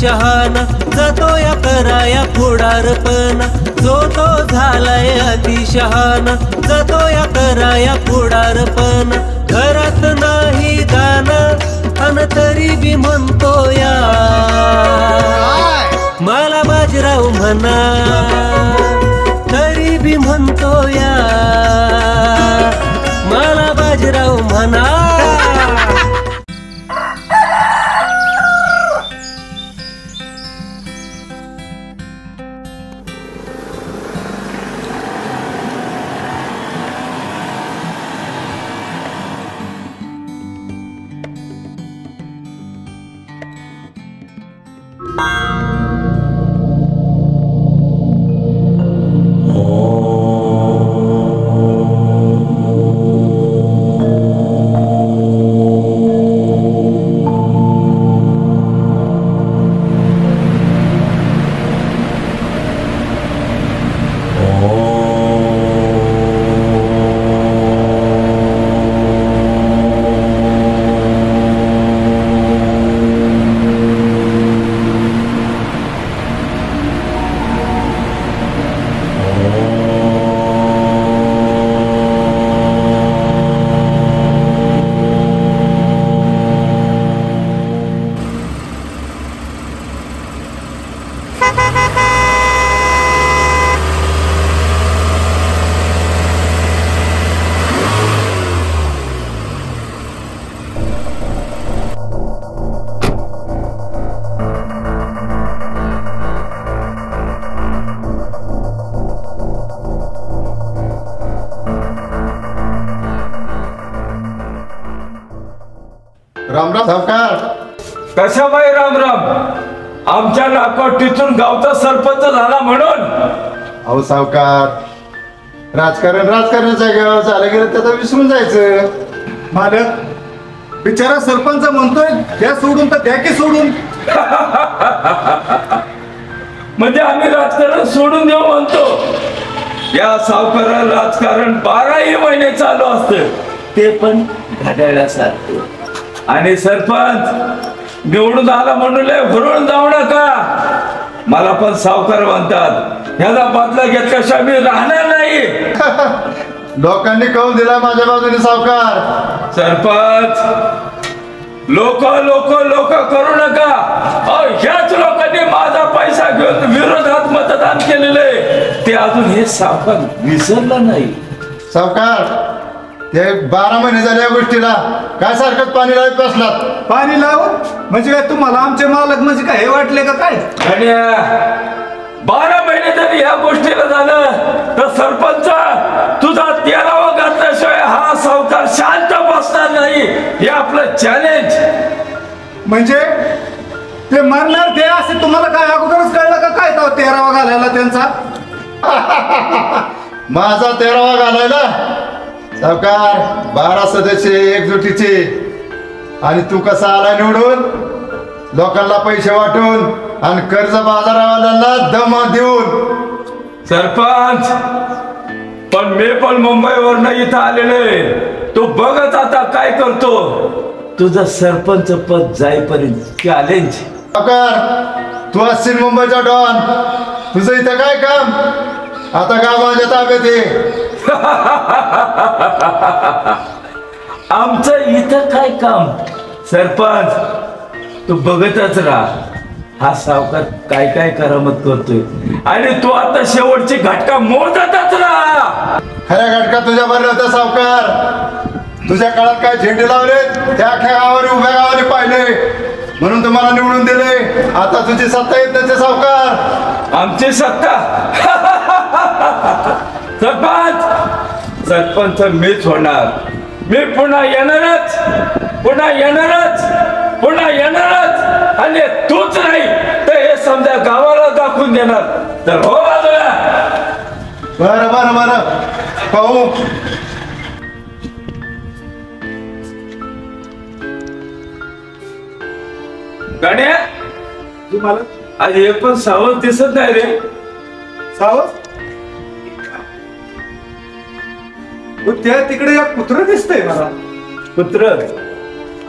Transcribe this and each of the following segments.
शहाणा, जातो या कराया पुढारपणा, जो तो झालाय अति शहाणा, जातो या कराया पुढारपणा. घरात नाही दाना अन तरी बी म्हणतो या, मला बाजीराव म्हणा तरी बी म्हणतो या, मला बाजीराव म्हणा. राम राम सावकार. कशा बाई राम राम. आमच्या नाकोटीतून गावचा सरपंच झाला म्हणून. अहो सावकार, राजकारणाच्या गाव झालं गेलं त्याचा विसरून जायचं. मालक बिचारा सरपंच म्हणतोय द्या सोडून तर द्या की सोडून. म्हणजे आम्ही राजकारण सोडून देऊ म्हणतो. या सावकाराला राजकारण 12ही महिने चालू असतं, ते पण घड्याळासारखं. आणि सरपंच निवडून आला म्हणून लय भरून जाऊ नका. मला पण सावकार म्हणतात, ह्याचा बदला घेतल्याशिवाय मी राहणार नाही. लोकांनी कौल दिला माझ्या बाजूने सावकार. सरपंच लोक लोक लोक करू नका. ह्याच लोकांनी माझा पैसा घेऊन विरोधात मतदान केलेले, ते अजून हे सावकार विसरलं नाही. सावकार ते 12 महिने झाले या गोष्टीला, काय सारखंच पाणी लावत बसलात. पाणी लाव म्हणजे काय तुम्हाला आमचे मालक म्हणजे काय हे वाटले का काय? आणि 12 महिने जरी या गोष्टीला झालं तर सरपंच तुझा 13वा घातल्याशिवाय हा सावकार शांत बसणार नाही. हे आपलं चॅलेंज. म्हणजे ते मरणार ते असे तुम्हाला काय अगोदरच कळलं का काय तो 13वा घालायला त्यांचा? माझा 13वा घालायला. सावकार 12 सदस्य एकजुटीचे, आणि तू कसा आला निवडून, लोकांना पैसे वाटून आणि कर्ज बाजारावाल्यांना दम देऊन. सरपंच पण मी पण मुंबईवरनं इथं आलेले, तू बघत आता काय करतो. तुझं सरपंच पद जाईपर्यंत चॅलेंज. सावकार तू असशील मुंबईचा डॉन, तुझं इथं काय काम? आता गाव माझ्या ताब्यात आहे. आमचं इथं काय काम? सरपंच तू बघतच राहा, हा सावकार काय काय करामत करतोय, आणि तू आता शेवटची घटका मोजतच राहा. खऱ्या घटका तुझ्या बरं होता सावकार. तुझ्या काळात काय झेंडे लावले त्या अख्ख्या गावाने उभ्या गावाने पाहिले, म्हणून तुम्हाला निवडून दिले. आता तुझी सत्ता येत नाही सावकार. आमची सत्ता. सरपंच सरपंच मीच होणार. मी पुन्हा येणारच, पुन्हा येणारच, पुन्हा येणारच. आणि तूच नाही तर हे समजा गावाला दाखवून देणार. तर हो बाजूला. बरं बरं बरं पाहू. गाड्या तुम्हाला आज एक पण सावध दिसत नाही रे. सावध त्या तिकडे एक कुत्र दिसतंय मला. पुत्र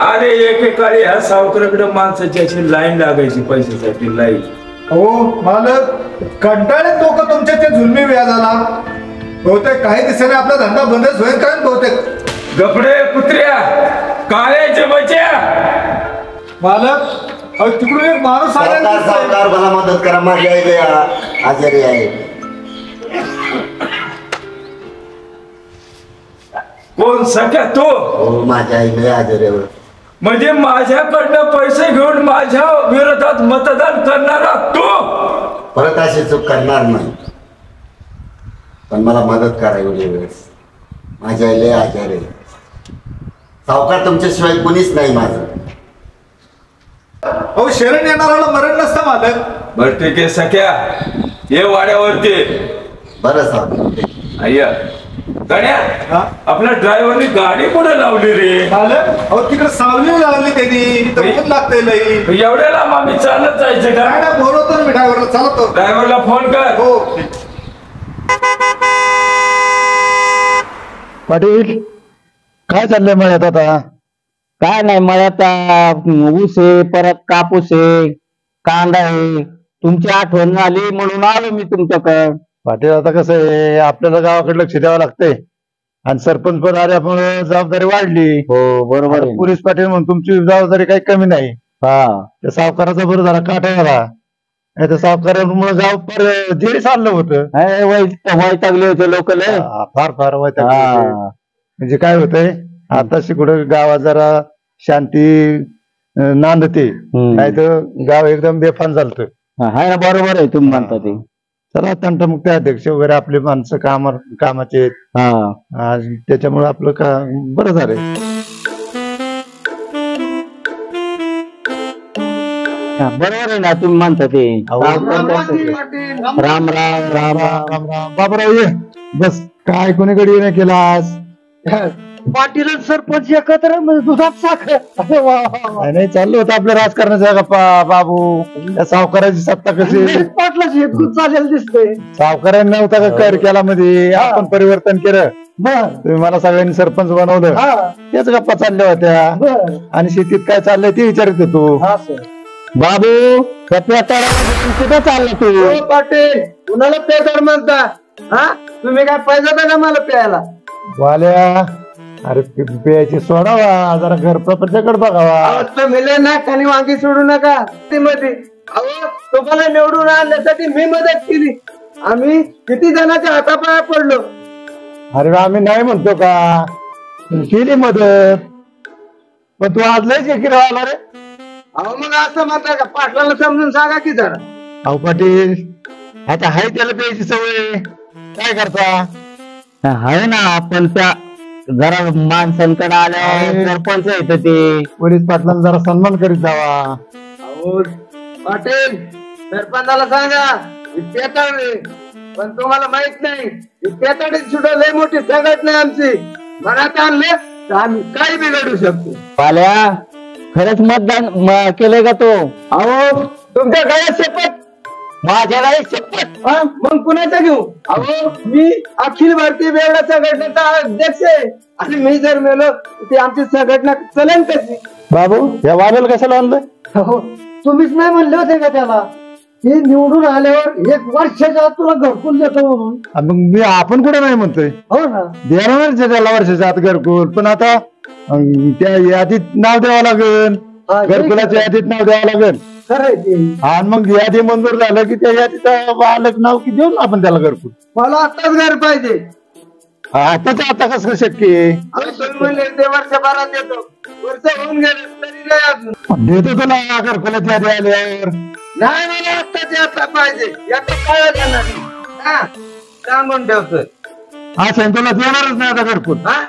अरे एकेकाळी ह्या सावकाराकडे माणसाची अशी लाईन लागायची पैशासाठी लाईन. हो मालक, कंटाळे लोक तुमच्या त्या जुलमी व्याजाला. बहुतेक काही दिवसांनी आपला धंदा बंदच होईल काय बहुतेक. गपडे कुत्र्या, काळ्याचे बच्या. मालक अहो तिकडून एक माणूस आलेला सावकार दिसतोय. सावकार मला मदत करा, माझी आई लय आजारी आहे. कोण सख्या तू? हो माझी आई लय आजारी आहे. म्हणजे माझ्याकडनं पैसे घेऊन माझ्या विरोधात मतदान करणारा तू? परत अशी चूक करणार नाही, पण मला मदत करा एवढी वेळेस. माझी आई लय आजारी आहे. सावकार तुमच्याशिवाय कोणीच नाही माझं. अहो शरण येणाऱ्याला मरण नसतं मालक. बर ठीक आहे सख्या, ये वाड्यावरती. बरं सावकार. अय्या गण्या, हा? आपल्या ड्रायव्हरनी गाडी कुठे लावली रे? मालक अहो तिकडे सावली लावली त्यांनी, इथं ऊन लागतंय लई. एवढ्या लांब आम्ही चालत जायचं काय का? ना बोलवतो ना मी ड्रायव्हरला, चालतो. ड्रायव्हरला फोन कर. हो पाटील काय चाललंय मळ्यात आता? काय नाही मळ्यात ऊस आहे, परत कापूस आहे, कांदा आहे. तुमची आठवण आली म्हणून आलो मी तुमच्याकडे. पाटील आता कसं आहे, आपल्याला गावाकडे लक्ष द्यावं लागतंय आणि सरपंच पद आल्यामुळे जबाबदारी वाढली. हो बरोबर आहे. पोलीस पाटील म्हणून तुमची जबाबदारी काही कमी नाही. हा त्या सावकाराचा बरं झाला काटा झाला, नाही तर सावकारामुळे गाव फार जेरी चाललं होतं. वैतागले होते लोक लय. फार फार वाईट आहे. हा. म्हणजे काय होतंय आता कुठं गावात जरा शांती नांदते, नाही तर गाव एकदम बेफान झालतं. हाय ना, बरोबर आहे तुम्ही म्हणता ते. चला तंटमुक्त अध्यक्ष वगैरे आपले माणसं कामाचे आहेत. आणि त्याच्यामुळे आपलं का बरं झालंय. बरोबर आहे ना तुम्ही म्हणता ते. राम राम राम राम. बाबराव ये बस. काय कोणीकडे नाही केला आज? पाटील सरपंच एकत्र दुधात साखर. नाही चाललं होतं आपल्या राजकारणाचा गप्पा बाबू. त्या सावकाराची सत्ता कशी पाटलाच हे दूध चालेल दिसतंय. सावकारांनी नव्हता का कर केला मध्ये आपण परिवर्तन केलं. तुम्ही मला सगळ्यांनी सरपंच बनवलं, तेच गप्पा चालल्या होत्या. आणि शेतीत काय चाललंय ते विचारत होतो. बाबू कुठं चालला तू? पाटील कुणाला पेकर म्हणता? हा तुम्ही काय पैसा का मला प्यायला? वाल्या अरे प्यायची सोडावा, जरा घर प्रपंचाकडे बघावा. मिले ना खाली वांगी सोडू नका. ती मध्ये अहो तुम्हाला निवडून आणण्यासाठी मी मदत केली. आम्ही किती जणांच्या हातापाया पडलो. अरे आम्ही नाही म्हणतो का, केली मदत, पण तू आज लय जिकिर आला रे. अहो मग असं म्हणता का? पाटलाला समजून सांगा की जरा. अहो पाटील आता हाय त्याला प्यायची सवय, काय करता? आहे ना, पण त्या जरा माणसांकडे आल्यावर सरपंच येत ते. पोलीस पाटलांना जरा सन्मान करीत जावा. अहो पाटील सरपंचाला सांगा पेताडे, पण तुम्हाला माहित नाही पेताडे सुद्धा लय मोठी संघटना आमची. मनात आणले तर आम्ही काही बिघडू शकतो. पाल्या खरंच मतदान केलंय का तो? अहो तुमच्या गळ्यात शपथ. माझ्या गाडी शपथ. मग कुणाचा घेऊ? अहो मी अखिल भारतीय बेवडा संघटनेचा अध्यक्ष आहे, आणि मी जर मेलो ती आमची संघटना चलन कशी? बाबू या वाल्याला कशाला आणलंय? हो तुम्हीच नाही म्हणले होते का त्याला हे निवडून आल्यावर 1 वर्षाच्या आत तुला घरकुल देतो म्हणून? मग मी आपण कुठे नाही म्हणतोय, हो ना. देणार त्याला वर्षाच्या आत घरकुल, पण आता त्या यादीत नाव द्यावं लागेल, घरकुलाच्या यादीत नाव द्यावं लागेल. खरंय ते. आणि मग यादी मंजूर झालं की त्या यादीत बालक नाव की देऊन आपण त्याला घरकुल. मला आताच घर पाहिजे. आताच आता कसं शक्य आहे? अहो, तुम्ही म्हणले ते वर्षभरात देतो, वर्ष होऊन गेले तरी नाही अजून. देतो तुला घरकुलाची यादी आल्यावर. नाही मला आत्ताची आता पाहिजे. याचा काय करणार? हा सांगून ठेवतोय. असं तुला देणारच नाही आता घरकुल. हा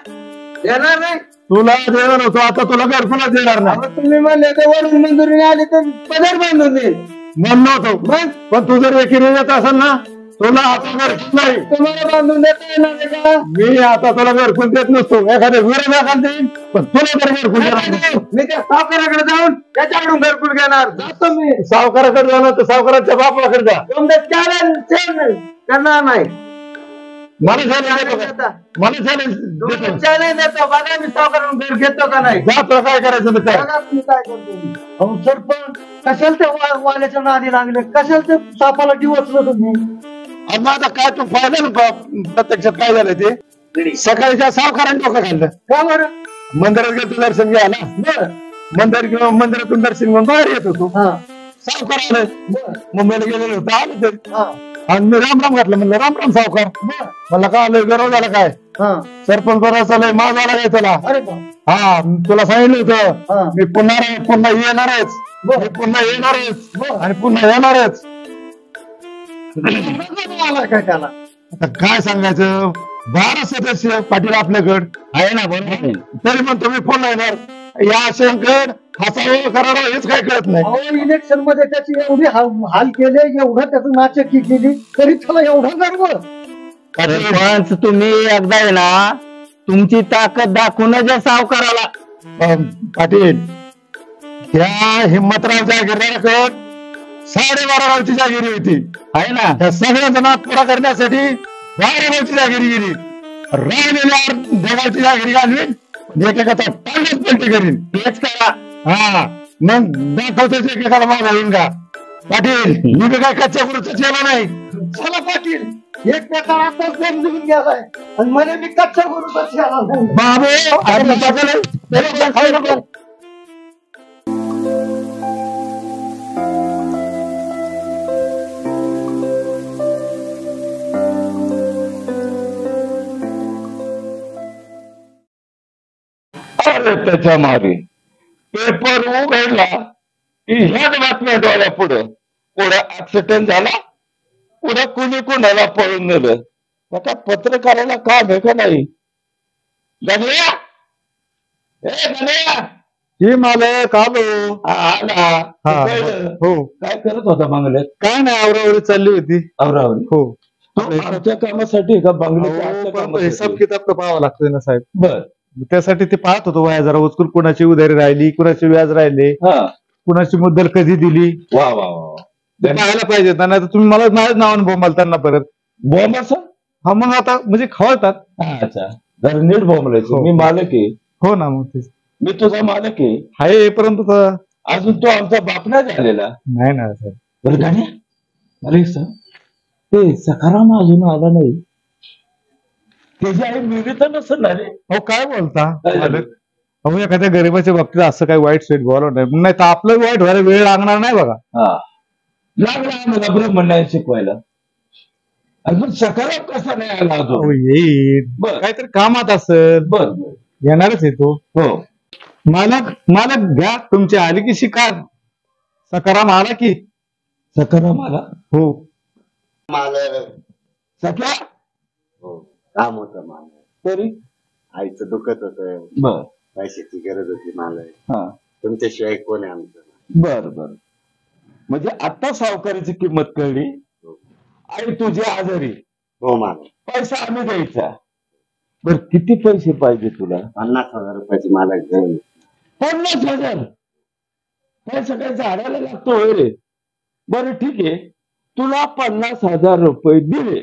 देणार नाही. तुला देणार होतो, आता तुला घरकुलच देणार नाही. अहो, तुम्ही म्हणले ते वरून मंजुरी आली तर पदर बांधून देईल. म्हणलं होतं मग पण तू जर एकी येत असेल ना, तुला आता घरकुल नाही. तुम्हाला बांधून देता येणार नाही का? मी आता तुला घरकुल देत नसतो, एखाद्या विरोधात देईन, पण तुला तर घरकुल देणार नाही. मी त्या सावकाराकडे जाऊन त्याच्याकडून घरकुल घेणार. जातो मी. सावकाराकडे जाणार तर सावकाराच्या बापाकडे जा. तुमचं चॅलेंज करणार नाही. मला challenge देतो का? मला challenge देतो. चॅलेंज देतो बघा मी सावकारांना भेट घेतो का नाही. जा तुला काय करायचं ते कर. बघा तुम्ही काय करतो. अहो सरपंच कशाला ते वाल्याच्या नादी लागले, कशाला ते सापाला डिवचलं तुम्ही. आणि मग आता काय तू पाहिलं ना प्रत्यक्षात काय झालं ते सकाळी त्या सावकारांनी डोकं खाल्लं. का बरं. मंदिरात गेलो दर्शन घ्यायला. बरं. मंदिरातून दर्शन घेऊन बाहेर येत होतो. हा. सावकार आलं. बरं. मुंबईला गेलेलो होतो आले तरी. हा. आणि मी राम राम घातलं म्हणलं राम राम सावकार. बरं. मला काय आलं गरज झाला काय हा. सरपंच बरं चालय माझा आला काय त्याला. अरे बा. हा तुला सांगितलं हा. होतं मी पुन्हा येणारच. बरं. मी पुन्हा येणारच बरं. आणि पुन्हा येणारच. आला काय त्याला. आता काय सांगायचं 12 सदस्य पाटील आपल्याकडे आहे ना बरोबर. तरी म्हणतो मी पुन्हा येणार. या शंकर हसावं करावं हेच काय कळत नाही. अहो इलेक्शन मध्ये त्याची एवढी हाल केले, एवढा त्याचं नाचक्की केली तरी त्याला एवढा गर्व. सरपंच तुम्ही एकदा आहे ना तुमची ताकद दाखवूनच या सावकाराला. पाटील ह्या हिम्मतराव जागीरदाराकडे 12.5 गावची जागिरी होती आहे ना. त्या सगळ्यांचा नाद पुरा करण्यासाठी 12 गावची जागिरी गेली. राहिलेल्या 2 गावची जागिरी घालवीन एकेकाचा टांगच पलटी करीन. तेच करा. हा मग दाखवतोच एकेकाला मागा येईन का. पाटील मी बी काय कच्च्या गुरुचा चेला नाही. चला पाटील एक त्याचा आताच समजून गेलाय आणि म्हणे मी कच्च्या गुरुचा चेला नाही. बाबू अरे बघायला खाऊ नको. अरे त्याच्या मागे पेपर उघडला की ह्याच बातम्या डोळ्या पुढं. पुढं ऍक्सिडेंट झाला, पुढं कुणी कुणाला पळून नेलं. आता पत्रकाराला काम आहे का नाही. गणया ए गणया ही मालक आलो. आला हो. काय करत होता बंगल्यात. काय नाही आवरावरी चालली होती. आवरावरी हो. आमच्या कामासाठी का बंगल्यात हिसाब किताब तर पाहावा लागतोय ना साहेब. बर त्यासाठी ते पाहत होतो वया जरा उचकून कुणाची उधारी राहिली, कुणाची व्याज राहिले, कुणाची मुद्दल कधी दिली. वा वा वा पाहायला पाहिजे. नाही तर तुम्ही मला माझ्याच नावाने बोंबाल त्यांना परत. बोंब असं हा मग आता म्हणजे खवळतात. अच्छा जरा नीट बोंबलायचं. मी मालक आहे. हो ना मग तेच मी तुझा मालक आहे परंतु अजून तो आमचा बाप नाही झालेला. नाही ना सर. बरं गाण्या मला एक सांग ते सखाराम अजून आला नाही. त्याची आई मिळत नसेल ना रे. हो काय बोलता अहो एखाद्या गरीबाच्या बाबतीत असं काही वाईट स्टेट बोलावं नाही. नाही तर आपलं वाईट व्हायला वेळ लागणार नाही बघा. लागला आम्हाला ब्रह्मण्य शिकवायला. अजून सकाराम कसा नाही आला अजून. येईल काहीतरी कामात असेल. बर येणारच येतो. हो मालक मालक घ्या तुमची आली की शिकार. सकाराम आला की. सकाराम आला हो. मालक सख्या हो काम होतं मालक. तरी आईचं दुखत होतं. बर पैशाची गरज होती मालक. हा तुमच्याशिवाय कोण आहे आमचं. बर बर म्हणजे आता सावकारीची किंमत कळली. आई तुझी आजारी. हो मालक. पैसा आम्ही द्यायचा. बर किती पैसे पाहिजे तुला. 50,000 रुपयाची मालक जाईल. 50,000 पैसा काही झाडायला लागतो होय रे. बरं ठीक आहे तुला 50,000 रुपये दिले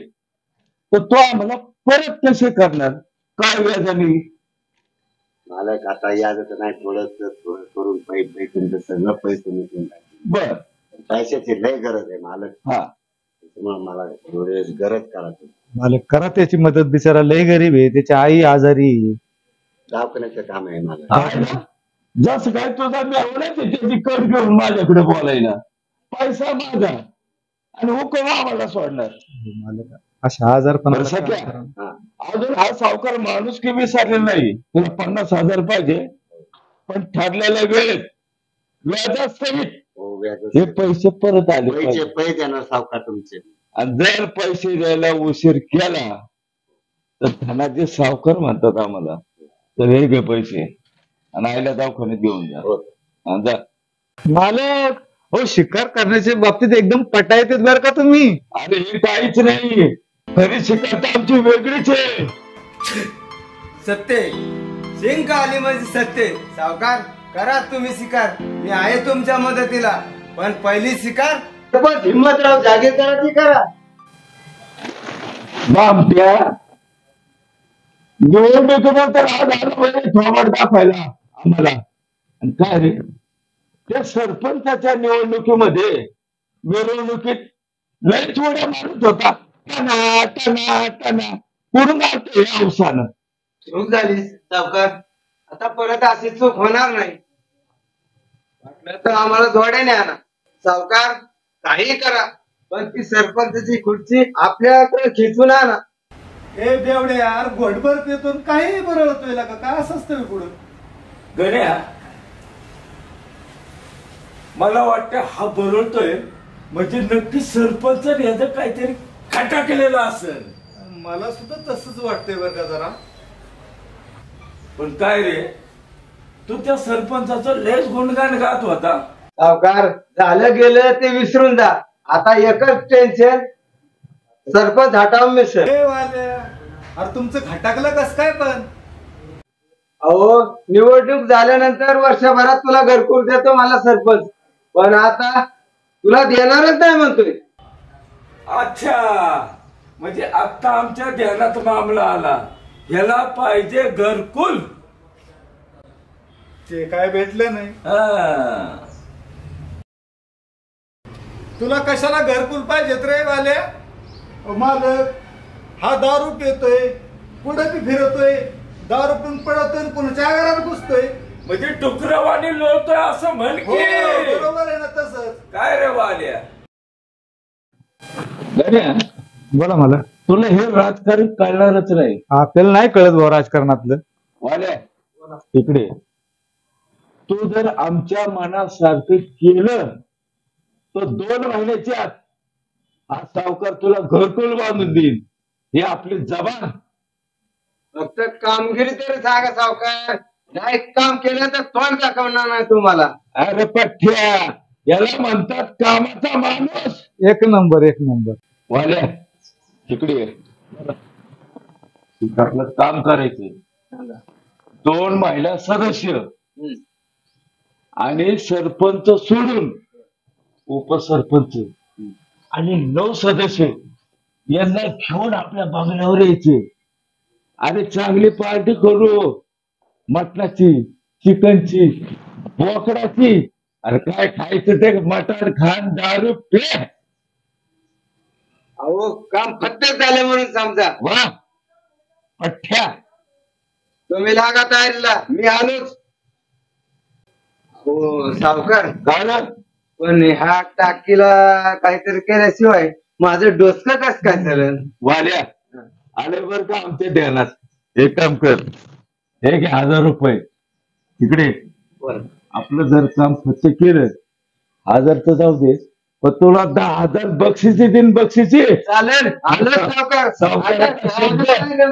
तर तो आम्हाला परत कसे करणार. काय व्याजाने. मालक आता याचं नाही थोडं थोडं करून पैसे तुमचं सगळं पैसे निघून टाकले. बर पैशाची लय गरज आहे मालक. हा त्याच्यामुळे मला थोडी गरज करायची. मालक करा त्याची मदत. बिचारा लय गरीब आहे. त्याची आई आजारी. दवाखान्याचं काम आहे मालक. जसं काय तुझा मी आवडायचं त्याची कट घेऊन माझ्याकडे बोलायला. पैसा माझा आणि हुकूम आम्हाला सोडणार. मालक अशा आजार पण अजून हा सावकार माणूस की विसरलेला नाही. तुला 50,000 पाहिजे पण ठरलेल्या वेळेत व्याजासहित हे पैसे परत आले पाहिजे. पैसे देणार सावकार तुमचे. आणि जर पैसे द्यायला उशीर केला तर त्यांना जे सावकार म्हणतात आम्हाला तर हे घे पैसे आणि आईला दवाखान्यात घेऊन जा. मालक हो शिकार करण्याच्या बाबतीत एकदम पटा येते बरं का तुम्ही. अरे हे काहीच नाही. खरी शिकार तर आमची वेगळीच आहे. सत्य सिंग आली म्हणजे सत्य. सावकार करा तुम्ही शिकार. मी आहे तुमच्या मदतीला. पण पहिली शिकार हिम्मतराव जागीरदाराची करा. बामट्या निवडणुकीनंतर आज आलं म्हणजे थोबाड दाखवायला आम्हाला. आणि काय रे त्या सरपंचाच्या निवडणुकीमध्ये मिरवणुकीत लय थोड्या माणूस होता, टना टना टना कुठून आलतो या अवसानं. चूक झाली सावकार, आता परत अशी चूक होणार नाही. वाटलं तर आम्हाला जोड्याने आणा सावकार, काही करा पण ती सरपंचाची खुर्ची आपल्याकडे खिचून आणा. ए बेवडे यार, घोटभर पेतून काही बरळतोय का? काय असं असतं पुढं? गण्या, मला वाटतं हा बरळतोय म्हणजे नक्की सरपंच याचं काहीतरी खाटा केलेला असेल. मला सुद्धा तसंच वाटतंय बरं का जरा. पण काय रे, तू त्या सरपंचाचं लेस गुणगान गात होता. सावकार, झालं गेलं ते विसरून जा. आता एकच टेन्शन, सरपंच हटावून मिसळ. ए वाल्या, अरे तुमचं खटाकलं कस काय पण? अहो, निवडणूक झाल्यानंतर वर्षभरात तुला घरकुल देतो मला सरपंच, पण आता तुला देणारच नाही म्हणतोय. अच्छा, म्हणजे आता आमच्या ध्यानात मामला आला, ह्याला पाहिजे घरकुल. ते काय भेटलं नाही. हा. तुला कशाला घरकुल पाहिजेत रे वाल्या? मालक हा दारू पितोय, पुढे बी फिरतोय, दारू पिऊन पडतोय, कुणाच्या घरात घुसतोय. म्हणजे टुकरवाणी लोळतोय असं म्हण हो, की. बरोबर आहे ना तसंच. काय रे वाल्या? बोला मला. तुला हे राजकारण कळणारच नाही. आपल्याला नाही कळत भाऊ राजकारणातलं. वाल्या, इकडे तू जर आमच्या मनासारखं केलं तर 2 महिन्याच्या आत हा सावकार तुला घरकुल बांधून देईल. हे आपली जबान. फक्त कामगिरी तरी सांगा सावकार, नाही काम केलं तर तोंड दाखवणार नाही तुम्हाला. अरे पठ्या, याला म्हणतात कामाचा माणूस. एक नंबर एक नंबर. वाल्या, इकडे ये. आपलं काम करायचं. 2 महिला सदस्य आणि सरपंच सोडून उपसरपंच आणि 9 सदस्य यांना घेऊन आपल्या बंगल्यावर यायचे. अरे चांगली पार्टी करू, मटणाची, चिकनची, बोकडाची. अरे काय खायचं ते मटण खान, दारू पे. अहो, काम फत्तेच झाले म्हणून समजा. वा पठ्या, तुम्ही लागा तयारीला, मी आलोच. हो सावकार, काय पण ह्या टाकीला काहीतरी केल्याशिवाय माझं डोसकं कस काय चालेल? वाल्या, आले बर का आमच्या ध्यानात. एक काम कर, हे घे 1000 रुपये. इकडे आपलं जर काम फक्त केलं, 1000 तर जाऊ दे, पण तुला 10,000 बक्षिसी दिन. बक्षिसी चालेल. आलोच सावकार.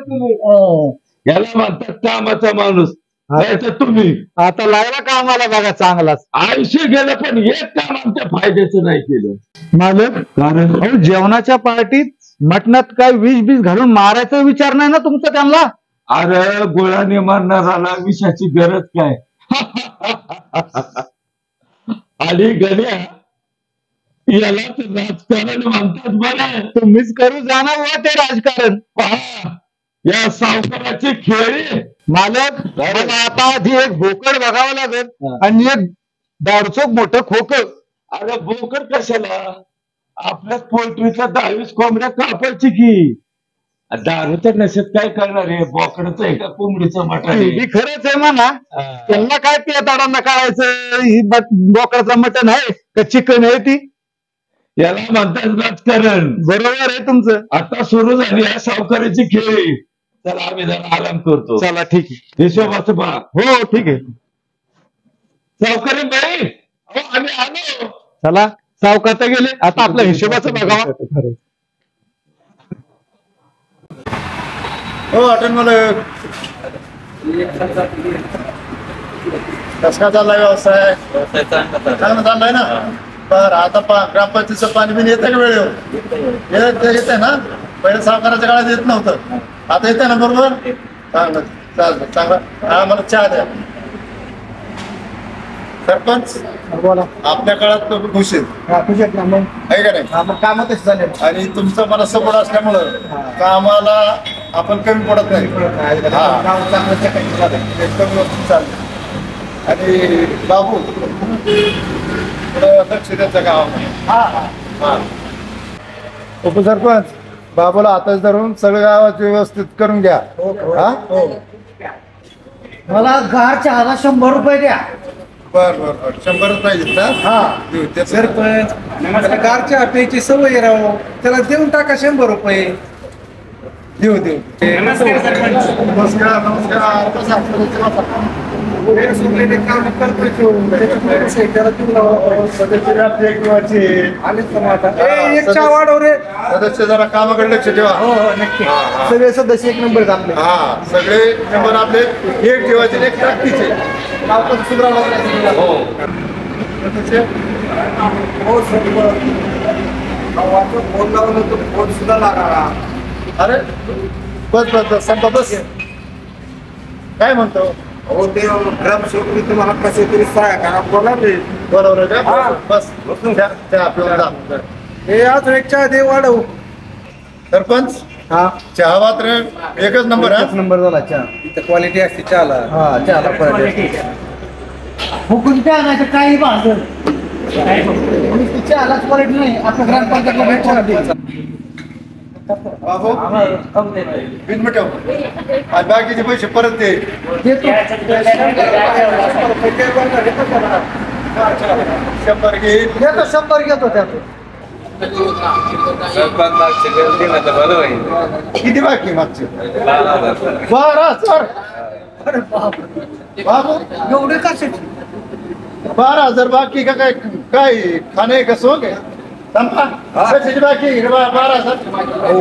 तुम्ही याला म्हणतात कामाचा माणूस. नाही तर तुम्ही आता लागला का आम्हाला बघा चांगलाच. आयुष्य गेलं पण एक काम आमच्या फायद्याचं नाही केलं. मालक, कारण अहो जेवणाच्या पार्टीत मटणात काय विष घालून मारायचा विचार नाही ना तुमचा त्यांना? अरे गोळ्याने मारणाराला विषाची गरज काय? आणि गण्या, यालाच राजकारण म्हणतात. बरं, तुम्हीच करू जाणार हो ते राजकारण. पहा या सावकाराची खेळी. मालक, आता आधी एक बोकड बघावं लागेल आणि एक दारूचं मोठं खोकं. अरे बोकड कशाला? आपल्या पोल्ट्रीच्या 22 कोंबड्या कापायची की. दारूच्या नशेत काय करणार आहे? बोकडाचं आहे का कोंबडीचं मटण? ही खरंच आहे म्हणा. त्यांना काय पियाताडांना कळायचं ही बोकडाचं मटण आहे का चिकन आहे ती? याला म्हणतात राजकारण. बरोबर आहे तुमचं. आता सुरू झाली आहे सावकाराची खेळी. चला आम्ही जरा आराम करतो. चला ठीक आहे. हिशोबाचं पहा. हो ठीक आहे. सावकारी बाई, अहो आम्ही आलो. चला, सावकार तर गेले, आता आपल्या हिशोबाचं बघावं. हो हॉटेल मालक, कसा चाललाय व्यवसाय? चांगला चाललाय ना? बरं, आता ग्रामपंचायतीचं पाणी बिन येतं का वेळेवर? येते ना? पहिले सावकाराच्या काळात येत नव्हतं, आता येते ना? बरोबर, चांगलं चालतं. चांगलं. हा, मला चहा द्या. सरपंच बोला. आपल्या काळात लोक खुश आहेत खुश आहेत ना मग. आहे का नाही? मग काम तसे झाले. आणि तुमचा मला सपोर्ट असल्यामुळं कामाला आपण कमी पडत नाही. एकदम व्यवस्थित चाललं. आणि बाबू थोडं लक्ष द्यायचं गावामध्ये. उपसरपंच बाबूला हातात धरून सगळं गावात व्यवस्थित करून घ्या. हा मला गार चहाला 100 रुपये द्या. बर बर बर 100च पाहिजेत ना. देऊ, त्याचं सरपंच मला गारच्या हॉटेलची सवय राहू, त्याला देऊन टाका 100 रुपये. देऊ देऊ. नमस्कार नमस्कार. कसं एक चहा वाढव रे. सदस्य जरा कामाकडे लक्ष ठेवा. नक्की. सगळे सदस्य एक नंबर आपले. हा सगळे नंबर आपले एक ठेवायचे एक टाकतीचे. फोन लावलं तर फोन सुद्धा लागला. अरे बस बस बस संपा बस. काय म्हणतो? हो ते ग्रामसेवक तुम्हाला कसे तरी सहाय्य करा बोला रे. बरोबर आहे का? बस चहा पिऊन जा. हे आज एक चहा दे वाढव. सरपंच चहा मात्र एकच नंबर. हा नंबर झाला चहा. इथं क्वालिटी असते चहाला. चहाला क्वालिटी. हुकून काय नाही तर काही बाजू चहालाच क्वालिटी नाही. आपल्या ग्रामपंचायतला भेट. बाबू बिल मिटव आणि बाकीचे पैसे परत दे. शंभर घेईल. 100 घेतो त्यात. किती बाकी मागचे? 12,000. अरे बाबू एवढे कशाची? 12,000 बाकी का काय? काय खाणे का सोंग आहे? कशाची बाकी 12,000?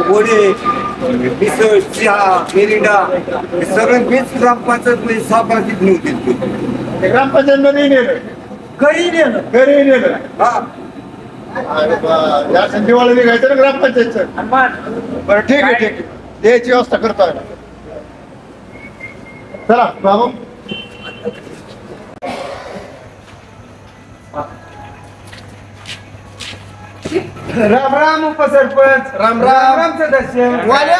गोडे मिसळ चहा मिरिंडा हे सगळं बीच ग्रामपंचायत सापाकीत नव्हती. ग्रामपंचायत मध्ये नेलं. घरी नेलं. घरी नेलं. अरे या दिवाळी निघायचं ना ग्रामपंचायतचं. बरं ठीक आहे ठीक आहे. द्यायची व्यवस्था करतो आहे. चला बाबू. राम राम उपसरपंच. राम राम राम सदस्य. वाल्या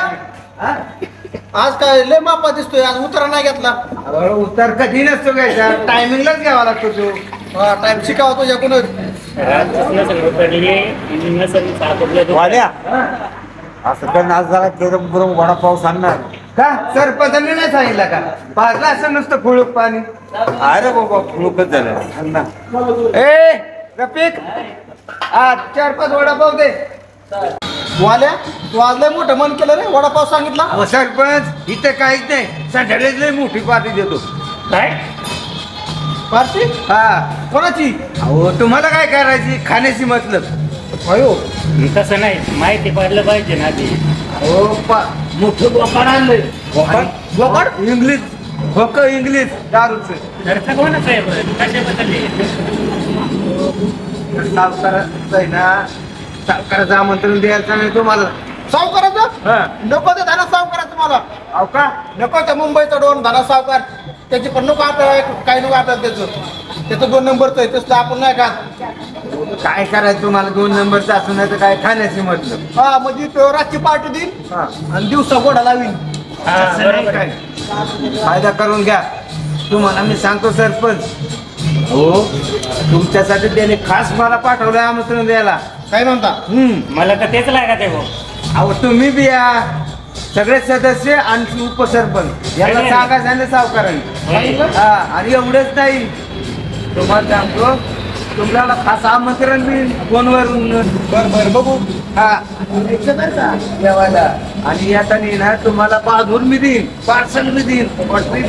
आज काय लय मापा दिसतोय. आज उतारा नाही घेतला. उतार कधी नसतो घ्यायचा. टायमिंगलाच घ्यावा लागतो तो. टाइम शिकावा तुझ्याकडून. वाल्या असं पण आज जरा गरम गरम वडापाव सांगणार का? सरपंचांनी नाही सांगितलं का? पाजला असं नसतं खुळूक पाणी. अरे बाबा खुळूकच झालं. ए रफिक 4-5 वडापाव दे. वाल्या तू आज लय मोठं मन केलं रे. वडापाव सांगितला. सरपंच इथे काहीच नाही. संध्याकाळीच लय मोठी पार्टी देतो. काय पार्टी कोणाची? अहो तुम्हाला काय करायची? खाण्याची मतलब. अयो तसं नाही, माहिती पडलं पाहिजे ना आधी. हो मोठं बोकाड आणलंय. बोकाड इंग्लिश फक्त इंग्लिश दारूच. घरचं कोणाचं आहे बरं? कशाबद्दल सावकाराचं आहे ना. सावकाराचं आमंत्रण द्यायचं नाही तुम्हाला. सावकाराचं नको ते धना सावकाराचं मला. अहो का नको त्या मुंबईचा डोन धना सावकार. त्याची पण नको आपल्याला काही नको आपल्याला त्याचं 2 नंबरचं आहे. तसलं आपण नाही खात. काय करायचं तुम्हाला 2 नंबरचं असून नाही तर काय खाण्याची मतलब. म्हणजे तो रातची पार्टी देईल आणि दिवसा गोडा लावीन. काय फायदा करून घ्या. तुम्हाला मी सांगतो सरपंच. हो तुमच्यासाठी त्याने खास मला पाठवलंय आमंत्रण द्यायला. काय म्हणता? मला तर तेच लागत आहे भाऊ. अहो तुम्ही बी या. सगळे सदस्य आणि उपसरपंच याला सांगायचं ना सावकारांनी. आणि एवढंच नाही तुम्हाला सांगतो तुम्हाला खास आमंत्रण बी फोनवरून. बरं बघू. जेवायला. आणि येताना ना तुम्हाला बाजून मी देईन. पार्सल मी देईन. पटरी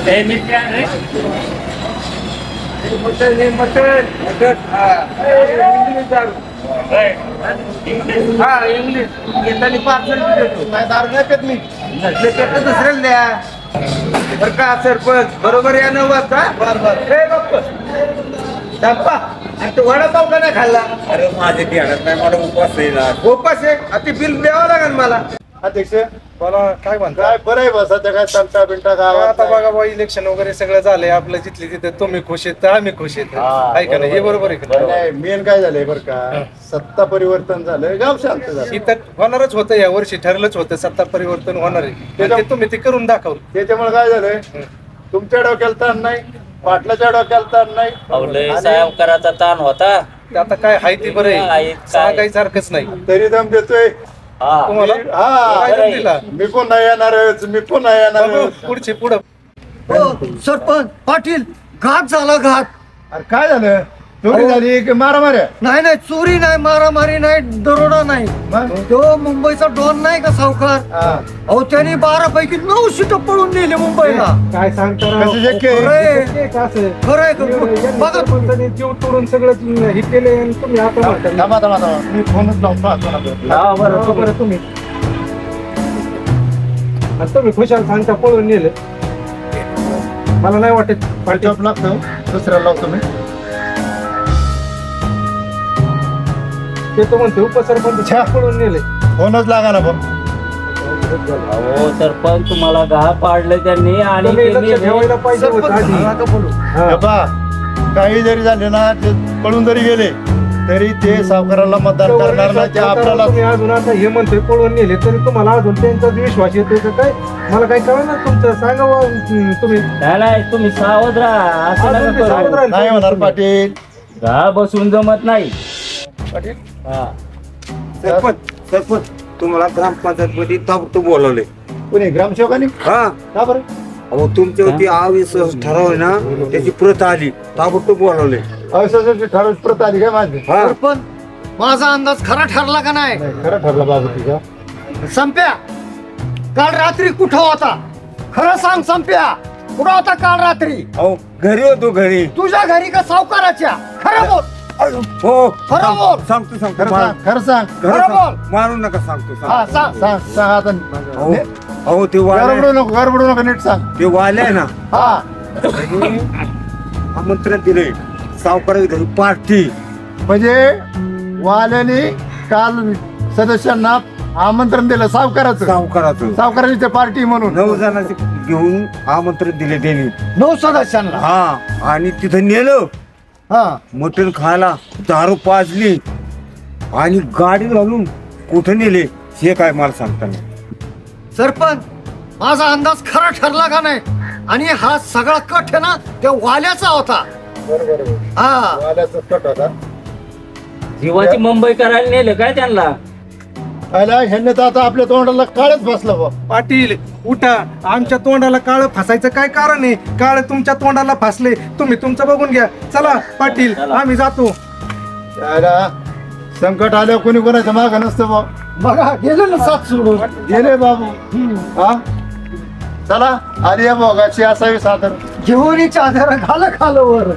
देईन. मटन इंग्लिश येताना पार्सल देतो. काय दारू नाही पेत मी. नसले तर दुसऱ्याला द्या. बरं का सरपंच? बरोबर या 9 वाजता. डब्बा आणि तो वडापाव का नाही खाल्ला? अरे माझे ध्यानात नाही. मला उपास आहे ना. उपास आहे. आता बिल द्यावं लागेल मला. अध्यक्ष मला काय म्हणता काय बरं आहे बसायचं काय तंटा बिंटा गावात आता बघा बा इलेक्शन वगैरे सगळं झालंय आपलं जिथले तिथे तुम्ही खुश आहेत तर आम्ही खुश आहेत आहे का नाही हे बरोबर आहे का नाही मेन काय झालंय बरं का सत्ता परिवर्तन झालंय गाव शांत झालं इथं होणारच होतं या वर्षी ठरलंच होतं सत्ता परिवर्तन होणार आहे आणि ते तुम्ही ते करून दाखवलं त्याच्यामुळे काय झालंय तुमच्या डोक्याला ताण नाही पाटलाच्या डोक्याला ताण नाही सावकाराचा ताण होता ते आता काय हाय ते बरं आहे सांगायसारखंच नाही तरी दम देतोय तुम्हाला काय दम दिला? मी पुन्हा येणारच मी पुन्हा येणारच पुढचे पुढं सरपंच पाटील घात झाला घात. अरे काय झालं चोरी झाली की मारामाऱ्या नाही नाही चोरी नाही मारामारी नाही दरोडा नाही तो मुंबईचा डॉन नाही का सावकार अहो त्यांनी 12 पैकी 9 सीट पळून नेले मुंबईला. काय सांगता कसं शक्य आहे? खरंय बघा जीव तोडून सगळं हे केले तुम्ही आता थांबा थांबा थांबा मी फोनच लावतो बरं तुम्ही तुम्ही खुशाल सांगता पळून नेले मला नाही वाटत पाठीवर लागतो दुसऱ्याला लावतो मी ते तो म्हणतो उपसरपंच पळून नेले फोनच लागा ना पण हो सरपंच तुम्हाला घा पाडलं त्यांनी आणि ठेवायला पाहिजे होतं आधी. काही जरी झाले ना ते पळून जरी गेले तरी ते सावकाराला मतदान करणार नाही ते आपल्याला तुम्ही अजून आता हे म्हणतोय पळून नेले तरी तुम्हाला अजून त्यांचाच विश्वास येतोय का काय मला काय कळणार तुमचं सांगा तुम्ही नाही तुम्ही सावध राहा असं नका करू. नाही होणार पाटील घा बसून जमत नाही पाटील सरपंच तुम्हाला ग्रामपंचायत मध्ये ताबडतोब बोलवले कोणी ग्रामसेवकांनी हा का बरं अहो तुमच्यावरती अविश्वास ठराव ना त्याची प्रत आली ताबडतोब बोलवले अविश्वासाची ठराव प्रत आली काय माझी सरपंच माझा अंदाज खरा ठरला का नाही खरं ठरलं बाबू तुझा संप्या काल रात्री कुठं होता खरं सांग संप्या कुठं होता काल रात्री. अहो घरी होतो घरी तुझ्या घरी का सावकाराच्या खरं बोल हो खरं बोल सांगतो सांगतो खरं सांग खरं बोल मारू नका सांगतो हा सांग सांग सांग आता अहो ते वाले गडबडू नको नीट सांग ते वाले आहे ना हा आमंत्रण दिले सावकार घरी पार्टी म्हणजे वाल्याने काल सदस्यांना आमंत्रण दिलं सावकाराचं सावकाराची पार्टी म्हणून 9 जणांचे घेऊन आमंत्रण दिले त्यांनी 9 सदस्यांना. हा आणि तिथं नेलं हा मटण खायला दारू पाजली आणि गाडी घालून कुठं नेले हे काय मला सांगता नाही. सरपंच माझा अंदाज खरा ठरला का नाही आणि हा सगळा कट आहे ना त्या वाल्याचा होता. हा वाल्याचा कट होता जीवाची मुंबई करायला नेलं काय त्यांना ह्यांनी तर आता आपल्या तोंडाला काळच बसलं बा पाटील उठा आमच्या तोंडाला काळ फासायचं काय कारण आहे काळ तुमच्या तोंडाला फासले तुम्ही तुमचं बघून घ्या चला पाटील आम्ही जातो संकट आल्यावर कोणी कोणाचं माग नसतं बा बघा गेले ना साथ सोडून गेले बाबू हा चला आली या भोगाची असावी साधन घेऊन चादर घाल खालवर.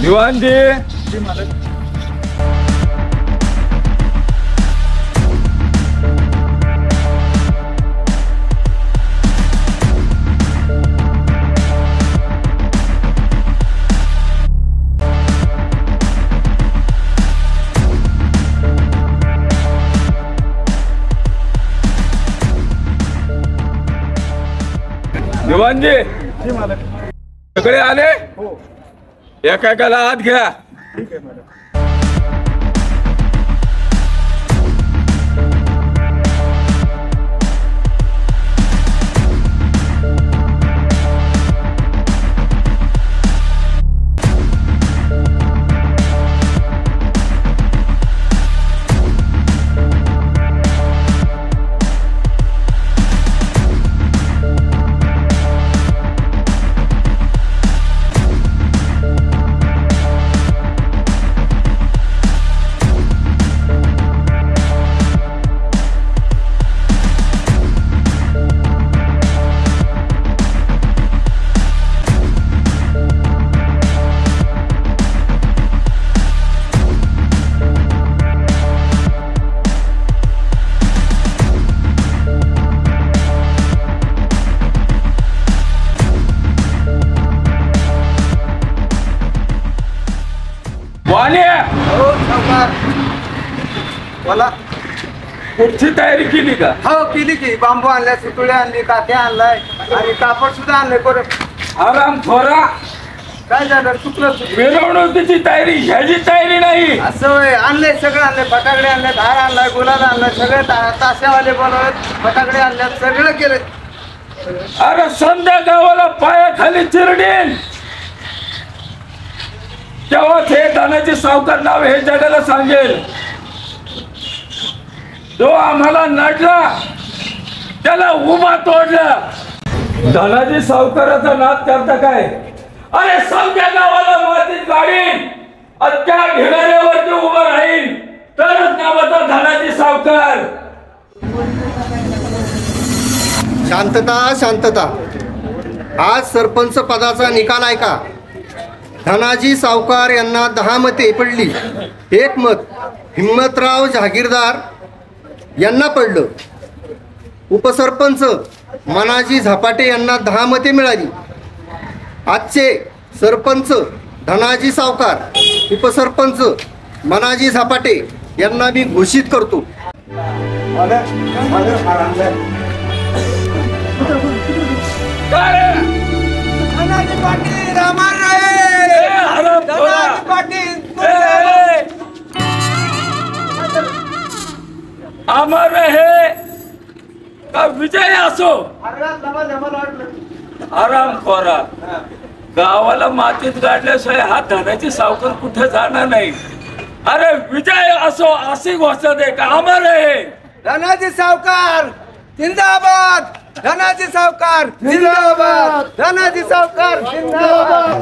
दिवाणजी दिवाणजी सगळे आले एकाला आत घ्या. बोला. पुढची तयारी केली का? हो केली की. बांबू आणलाय, सुतुळे आणली, काथे आणलाय आणि कापड सुद्धा आणले. परत आराम खोरा. काय झालं? चुकलं. मिरवणुकीची तयारी, ह्याची तयारी नाही. असं होय. आणलंय, सगळं आणलंय. फटाकडे आणले, हार आणलाय, गुलाल आणलाय, सगळे ताश्यावाले बोलवत, फटाकडे आणले, सगळं केलं. अरे संध्या गावाला पायाखाली चिरडीन तेव्हा हे धनाजी सावकार नाव हे जगाला सांगेल. जो आम्हाला नडला त्याला उभा तोडला. धनाजी सावकाराचा नाद करता काय? अरे समजा गावाला मातीत गाडीन त्या घेणाऱ्यावरती उभं राहील तरच नावाचा धनाजी सावकार. शांतता, शांतता. आज सरपंच पदाचा निकाल आहे का? धनाजी सावकार यांना 10 मते पडली. 1 मत हिम्मतराव जहागीरदार यांना पडलं. उपसरपंच मनाजी झपाटे यांना 10 मते मिळाली. आजचे सरपंच धनाजी सावकार, उपसरपंच मनाजी झपाटे यांना मी घोषित करतो. पाटील रामा अमर रहे का विजय असो. आराम खोरा. गावाला मातीत गाडल्याशिवाय हा धनाजी सावकार कुठे जाणार नाही. अरे विजय असो अशी घोषणा दे का अमर रहे धनाजी सावकार जिंदाबाद. धनाजी सावकार जिंदाबाद. धनाजी सावकार जिंदाबाद.